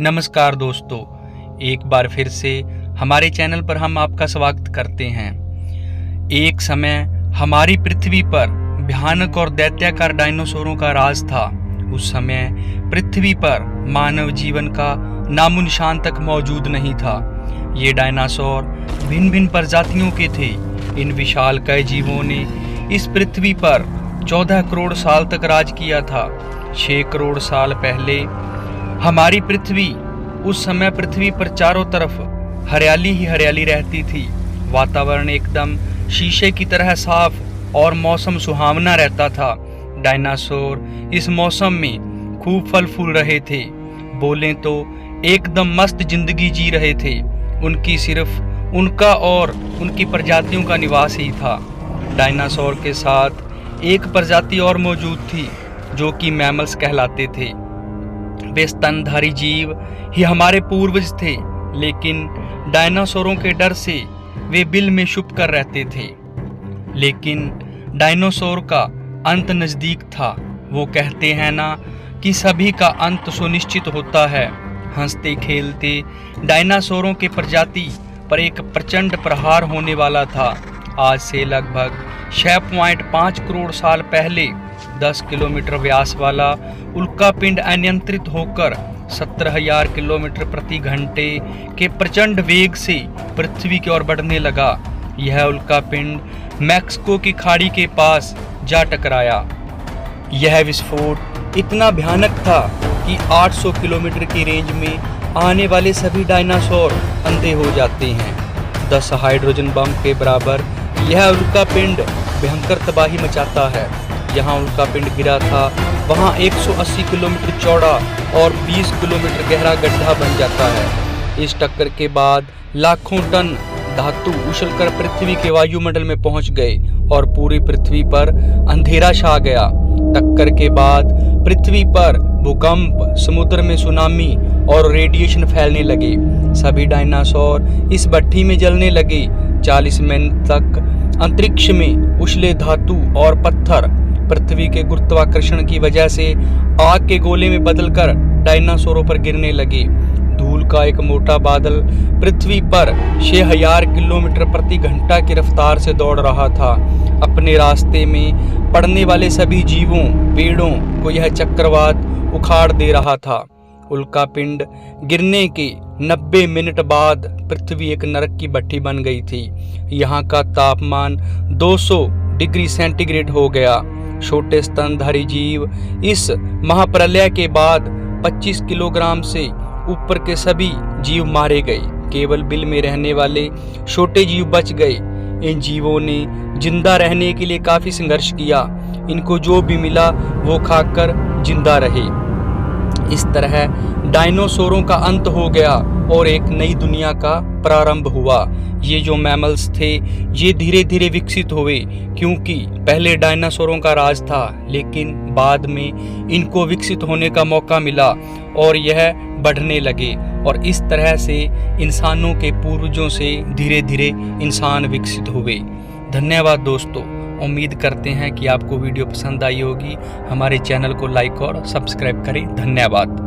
नमस्कार दोस्तों, एक बार फिर से हमारे चैनल पर हम आपका स्वागत करते हैं। एक समय हमारी पृथ्वी पर भयानक और दैत्याकार डायनासोरों का राज था। उस समय पृथ्वी पर मानव जीवन का नामो निशान तक मौजूद नहीं था। ये डायनासोर भिन्न भिन्न प्रजातियों के थे। इन विशालकाय जीवों ने इस पृथ्वी पर 14 करोड़ साल तक राज किया था। 6 करोड़ साल पहले हमारी पृथ्वी, उस समय पृथ्वी पर चारों तरफ हरियाली ही हरियाली रहती थी। वातावरण एकदम शीशे की तरह साफ और मौसम सुहावना रहता था। डायनासोर इस मौसम में खूब फल फूल रहे थे। बोलें तो एकदम मस्त जिंदगी जी रहे थे। उनकी सिर्फ उनका और उनकी प्रजातियों का निवास ही था। डायनासोर के साथ एक प्रजाति और मौजूद थी जो कि मैमल्स कहलाते थे। वे स्तनधारी जीव ही हमारे पूर्वज थे, लेकिन डायनासोरों के डर से वे बिल में छुप कर रहते थे। लेकिन डायनासोर का अंत नजदीक था। वो कहते हैं ना कि सभी का अंत सुनिश्चित होता है। हंसते खेलते डायनासोरों के प्रजाति पर एक प्रचंड प्रहार होने वाला था। आज से लगभग 6.5 करोड़ साल पहले 10 किलोमीटर व्यास वाला उल्कापिंड अनियंत्रित होकर 17,000 किलोमीटर प्रति घंटे के प्रचंड वेग से पृथ्वी की ओर बढ़ने लगा। यह उल्कापिंड मैक्सिको की खाड़ी के पास जा टकराया। यह विस्फोट इतना भयानक था कि 800 किलोमीटर की रेंज में आने वाले सभी डायनासोर अंधे हो जाते हैं। 10 हाइड्रोजन बम के बराबर यह उल्कापिंड भयंकर तबाही मचाता है। जहां उल्कापिंड गिरा था वहां 180 किलोमीटर चौड़ा और 20 किलोमीटर गहरा गड्ढा बन जाता है। इस टक्कर के बाद लाखों टन धातु उछलकर पृथ्वी के वायुमंडल में पहुंच गए और पूरी पृथ्वी पर अंधेरा छा गया। टक्कर के बाद पृथ्वी पर भूकंप, समुद्र में सुनामी और रेडिएशन फैलने लगे। सभी डायनासोर इस भट्ठी में जलने लगे। 40 मिनट तक अंतरिक्ष में उछले धातु और पत्थर पृथ्वी के गुरुत्वाकर्षण की वजह से आग के गोले में बदलकर डायनासोरों पर गिरने लगे। धूल का एक मोटा बादल पृथ्वी पर 6,000 किलोमीटर प्रति घंटा की रफ्तार से दौड़ रहा था। अपने रास्ते में पड़ने वाले सभी जीवों, पेड़ों को यह चक्रवात उखाड़ दे रहा था। उल्कापिंड गिरने के 90 मिनट बाद पृथ्वी एक नरक की भट्ठी बन गई थी। यहाँ का तापमान 200 डिग्री सेंटीग्रेड हो गया। छोटे स्तनधारी जीव इस महाप्रलय के बाद 25 किलोग्राम से ऊपर के सभी जीव मारे गए। केवल बिल में रहने वाले छोटे जीव बच गए। इन जीवों ने जिंदा रहने के लिए काफी संघर्ष किया। इनको जो भी मिला वो खाकर जिंदा रहे। इस तरह डायनासोरों का अंत हो गया और एक नई दुनिया का प्रारंभ हुआ। ये जो मैमल्स थे ये धीरे धीरे विकसित हुए, क्योंकि पहले डायनासोरों का राज था, लेकिन बाद में इनको विकसित होने का मौका मिला और यह बढ़ने लगे। और इस तरह से इंसानों के पूर्वजों से धीरे धीरे इंसान विकसित हुए। धन्यवाद दोस्तों। उम्मीद करते हैं कि आपको वीडियो पसंद आई होगी। हमारे चैनल को लाइक और सब्सक्राइब करें। धन्यवाद।